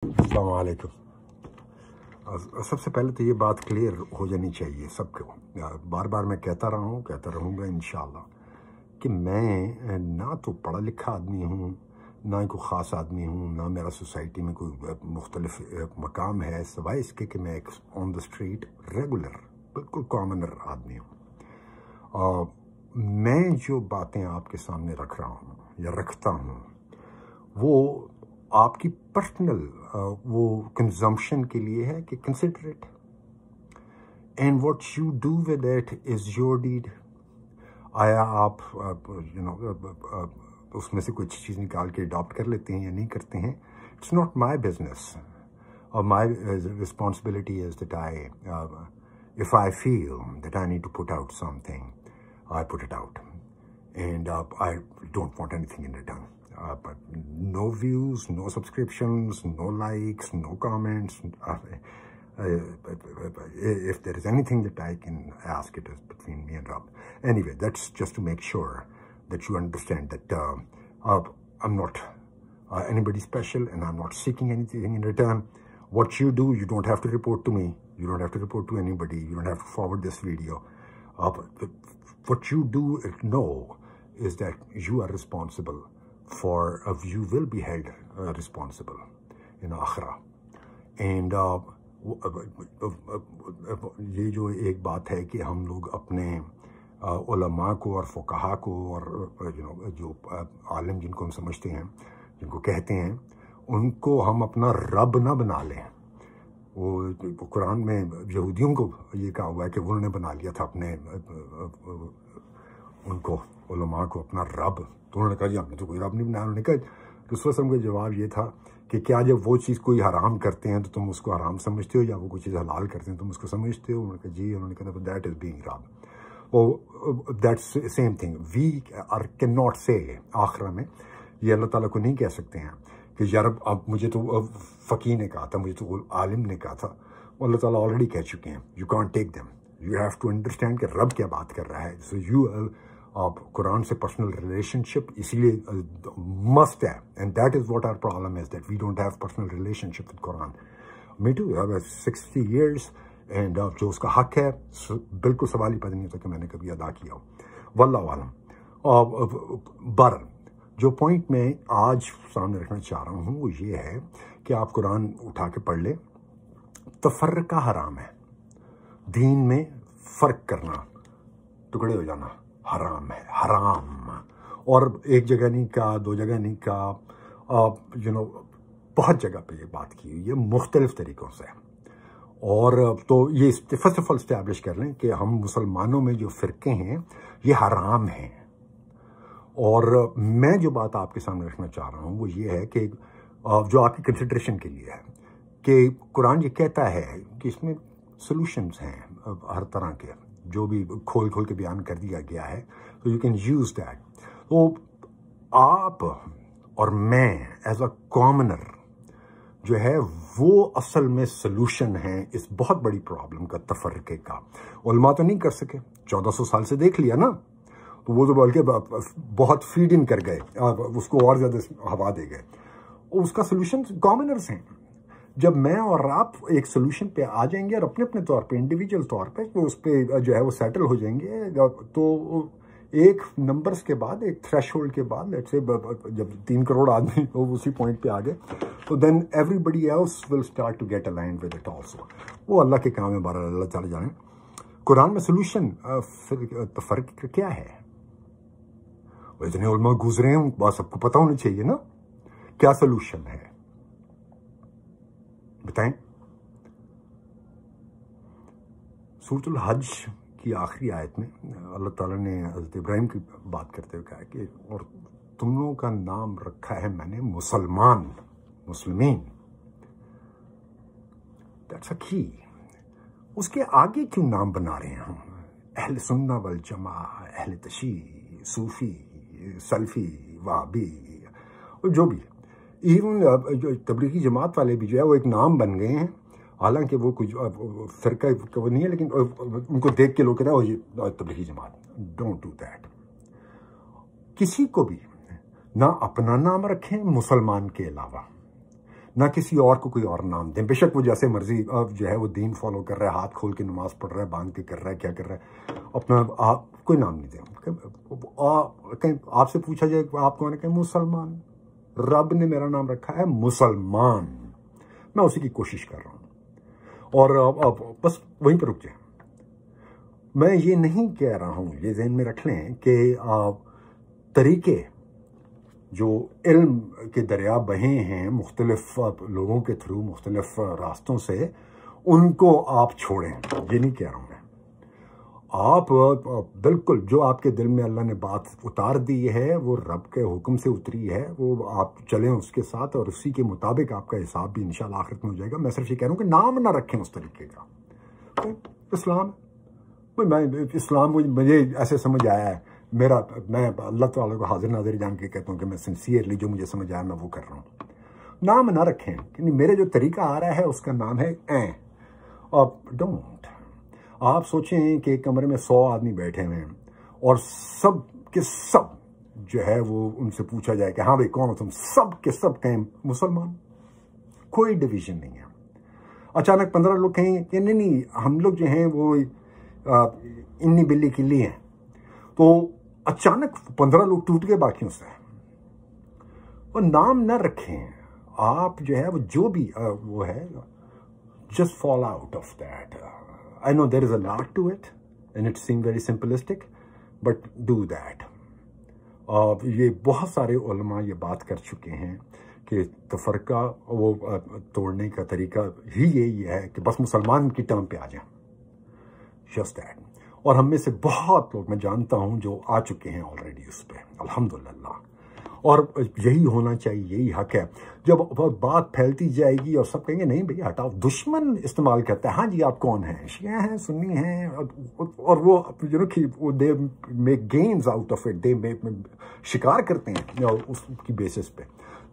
अस्सलाम वालेकुम। सबसे पहले तो ये बात क्लियर हो जानी चाहिए सबको। बार बार मैं कहता रहा हूँ, कहता रहूँगा इंशाअल्लाह कि मैं ना तो पढ़ा लिखा आदमी हूँ, ना ही कोई ख़ास आदमी हूँ, ना मेरा सोसाइटी में कोई मुख्तलिफ मकाम है, सिवाय इसके कि मैं एक ऑन द स्ट्रीट रेगुलर बिल्कुल कॉमनर आदमी हूँ। मैं जो बातें आपके सामने रख रहा हूँ या रखता हूँ वो आपकी पर्सनल वो कंजम्पशन के लिए है कि consider it, and what you do with it is your deed. आया आप उसमें से कुछ चीज़ निकाल के अडॉप्ट कर लेते हैं या नहीं करते हैं, इट्स नॉट माई बिजनेस। और my responsibility is that if I feel that I need to put out something, I put it out, and I don't want anything in return. But no views, no subscriptions, no likes, no comments. If there is anything that I can ask, it is between me and Rob. Anyway, that's just to make sure that you understand that I'm not anybody special, and I'm not seeking anything in return. What you do, you don't have to report to me. You don't have to report to anybody. You don't have to forward this video. What you do know is that you are responsible for, you will be held responsible in akhira. And ये जो एक बात है कि हम लोग अपने उलमा को और फुक़हा को और जो आलिम जिनको हम समझते हैं, जिनको कहते हैं, उनको हम अपना रब ना बना लें। वो कुरान में यहूदियों को ये कहा हुआ है कि उन्होंने बना लिया था अपने उनको उलमा को अपना रब। तो उन्होंने कहा जी हमने तो कोई रब नहीं बनाया। उन्होंने कहा, रसूल सल्लल्लाहु अलैहि वसल्लम का जवाब ये था कि क्या जब वो चीज़ कोई हराम करते हैं तो तुम उसको हराम समझते हो, या वो कोई चीज़ हलाल करते हैं तुम उसको समझते हो? उन्होंने कहा जी। उन्होंने कहा दैट इज़ बीइंग रब। वो that's same thing we are can not say. आखिरा में ये अल्लाह ताला को नहीं कह सकते हैं कि यार अब मुझे तो फ़कीह ने कहा था, मुझे तो आलिम ने कहा था। वो अल्लाह ताला ऑलरेडी कह चुके हैं। You can't take them, you have to understand कि रब क्या बात कर रहा है। सो यू कुरान से पर्सनल रिलेशनशिप इसलिए मस्ट है, and that is what our problem is that we don't have personal relationship with Quran. Me to 60 years, एंड जो उसका हक है बिल्कुल सवाल ही पैदा नहीं होता कि मैंने कभी अदा किया हो। वल्लाहु आलम। बर जो पॉइंट मैं आज सामने रखना चाह रहा हूँ वो ये है कि आप कुरान उठा के पढ़ लें। तफर्रका हराम है, दीन में फ़र्क करना, टुकड़े हो जाना हराम है, हराम। और एक जगह नहीं कहा, दो जगह नहीं कहा, बहुत जगह पे ये बात की हुई है मुख्तलिफ तरीक़ों से। और तो ये फर्स्ट ऑफ ऑल इस्टेब्लिश कर लें कि हम मुसलमानों में जो फ़िरके हैं ये हराम हैं। और मैं जो बात आपके सामने रखना चाह रहा हूँ वो ये है कि जो आपकी कंसिडरेशन के लिए है कि कुरान ये कहता है कि इसमें सॉल्यूशंस हैं हर तरह के, जो भी खोल खोल के बयान कर दिया गया है, तो यू कैन यूज़ दैट। तो आप और मैं एज अ कॉमनर जो है वो असल में सॉल्यूशन है इस बहुत बड़ी प्रॉब्लम का, तफर्रके का। उलमा तो नहीं कर सके, 1400 साल से देख लिया ना, तो वो तो बल्कि बहुत फीड इन कर गए, उसको और ज़्यादा हवा दे गए। उसका सोल्यूशन कॉमनर्स हैं। जब मैं और आप एक सोल्यूशन पे आ जाएंगे और अपने अपने तौर पे इंडिविजुअल तौर पे तो उस पर जो है वो सेटल हो जाएंगे, तो एक नंबर्स के बाद, एक थ्रेशोल्ड के बाद, लेट्स से जब 3 करोड़ आदमी तो उसी पॉइंट पे आ गए, तो then everybody else will start to get aligned with it also. वो अल्लाह के काम है, बारह अल्लाह चले जाने। कुरान में सोल्यूशन तफर्रक क्या है? इतने उलमा गुजरे हैं, बात सबको पता होनी चाहिए ना, क्या सोल्यूशन है बताएं। सूरतुल हज की आखिरी आयत में अल्लाह ताला ने हज़रत इब्राहिम की बात करते हुए कहा कि और तुम लोगों का नाम रखा है मैंने मुसलमान, मुस्लिमीन। दैट्स अ की। उसके आगे क्यों नाम बना रहे हैं हम? अहले सुन्ना वल जमा, अहले तशी, सूफी, सल्फी, वहाबी, जो भी, इवन जो तबलीगी जमात वाले भी जो है वो एक नाम बन गए हैं, हालांकि वो कुछ फ़िरका वो नहीं है, लेकिन उनको देख के लोग कहते हैं ये Tablighi Jamaat. Don't do that. किसी को भी ना अपना नाम रखें मुसलमान के अलावा, ना किसी और को कोई और नाम दें। बेशक वो जैसे मर्जी जो है वो दीन फॉलो कर रहा है, हाथ खोल के नमाज पढ़ रहा है, बांध के कर रहा है, क्या कर रहा है, अपना आप कोई नाम नहीं दें। कहीं आपसे पूछा जाए आप कौन है, कहीं मुसलमान, रब ने मेरा नाम रखा है मुसलमान, मैं उसी की कोशिश कर रहा हूँ। और बस वहीं पर रुक जाए। मैं ये नहीं कह रहा हूँ, ये ज़हन में रख लें कि तरीके जो इल्म के दरिया बहे हैं मुख्तलिफ लोगों के थ्रू, मुख्तलिफ रास्तों से, उनको आप छोड़ें, ये नहीं कह रहा हूँ मैं। आप बिल्कुल जो आपके दिल में अल्लाह ने बात उतार दी है, वो रब के हुक्म से उतरी है, वो आप चलें उसके साथ और उसी के मुताबिक आपका हिसाब भी इंशाल्लाह आखिरत में हो जाएगा। मैं सिर्फ ये कह रहा हूँ कि नाम ना रखें उस तरीके का। इस्लाम, मैं इस्लाम मुझे ऐसे समझ आया है, मैं अल्लाह ताला को हाजिर नाजिर जान के कहता हूँ कि मैं सिंसियरली जो मुझे समझ आया मैं वो कर रहा हूँ। नाम ना रखें कि मेरे जो तरीका आ रहा है उसका नाम है अब डोंट। आप सोचें कि एक कमरे में 100 आदमी बैठे हुए हैं और सब के सब जो है वो उनसे पूछा जाए कि हाँ भाई कौन हो तुम, सब के सब कहें मुसलमान, कोई डिवीजन नहीं है। अचानक 15 लोग कहें कि नहीं हम लोग जो हैं वो इन्नी बिल्ली किल्ली हैं, तो अचानक 15 लोग टूट गए बाकियों से। और नाम ना रखें आप, जो है वो जो भी वो है, just fall out of that. I know there is a lot to it and it seems very simplistic, but do that. ये बहुत सारे उलमा ये बात कर चुके हैं कि तफरका वो तोड़ने का तरीका ही यही है कि बस मुसलमान की टर्म पे आ जाए, just that. और हम में से बहुत लोग मैं जानता हूँ जो आ चुके हैं ऑलरेडी उस पर, अल्हम्दुलिल्लाह। और यही होना चाहिए, यही हक है। जब बात फैलती जाएगी और सब कहेंगे नहीं भैया हटाओ, दुश्मन इस्तेमाल करता है, हाँ जी आप कौन हैं, शिया हैं, सुन्नी हैं, और वो वो they make gains out of it, they शिकार करते हैं उसकी बेसिस पे।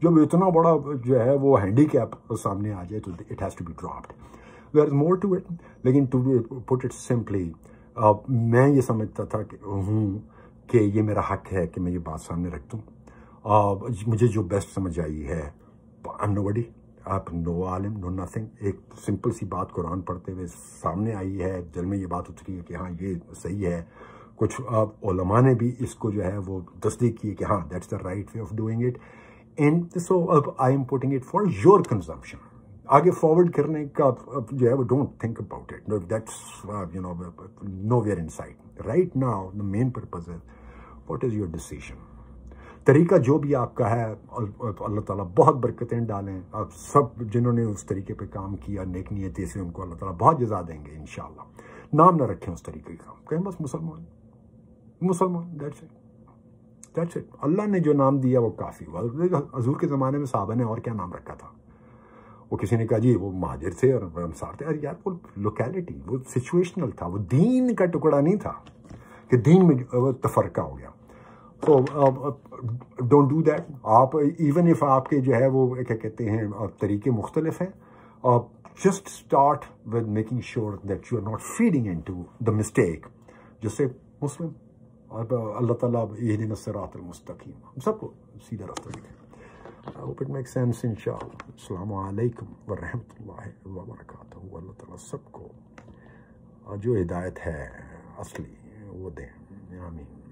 जब इतना बड़ा जो है वो हैंडीकैप सामने आ जाए तो it has to be dropped. There is more to it, लेकिन टू पुट इट सिंपली, मैं ये समझता था कि ये मेरा हक है कि मैं ये बात सामने रख दूँ। मुझे जो बेस्ट समझ आई है, आई एम नोबडी, आप नो आलिम नो नथिंग, एक सिंपल सी बात कुरान पढ़ते हुए सामने आई है, दिल में ये बात उतरी है कि हाँ ये सही है। कुछ उलमा ने भी इसको जो है वो तस्दीक की है कि हाँ that's the right way of doing it, and so अब I am putting it for your consumption. आगे फॉरवर्ड करने का जो है वो don't think about it, that's no where in side right now. The main purpose is what is your decision. तरीका जो भी आपका है, अल्लाह ताला बहुत बरकतें डालें। आप सब जिन्होंने उस तरीके पे काम किया नेक नियती से, उनको अल्लाह ताला बहुत जज़ा देंगे इंशाअल्लाह। नाम ना रखें उस तरीके का, कहें बस मुसलमान मुसलमान, दैट्स इट, दैट्स इट। अल्लाह ने जो नाम दिया वो काफ़ी हुआ। हजूर के ज़माने में साहबा ने और क्या नाम रखा था? वो किसी ने कहा जी वो महाजिर थे और अंसार थे। अरे यार वो लोकेलिटी, वो सिचुएशनल था, वो दीन का टुकड़ा नहीं था कि दीन में तफरका हो गया। तो डोंट डू दैट। आप इवन इफ आपके जो है वो क्या कहते हैं तरीके मुख्तलिफ हैं, just start with making sure that you are not feeding into the mistake, जिससे मुस्लिम और अल्लाह ताला इहदिना सिरातल मुस्तकीम हम सबको सीधा रास्ता दिखाए। I hope it makes sense इंशाअल्लाह। अस्सलामु अलैकुम व रहमतुल्लाहि व बरकातहू। अल्लाह ताला सबको जो हिदायत है असली वो दे, आमीन।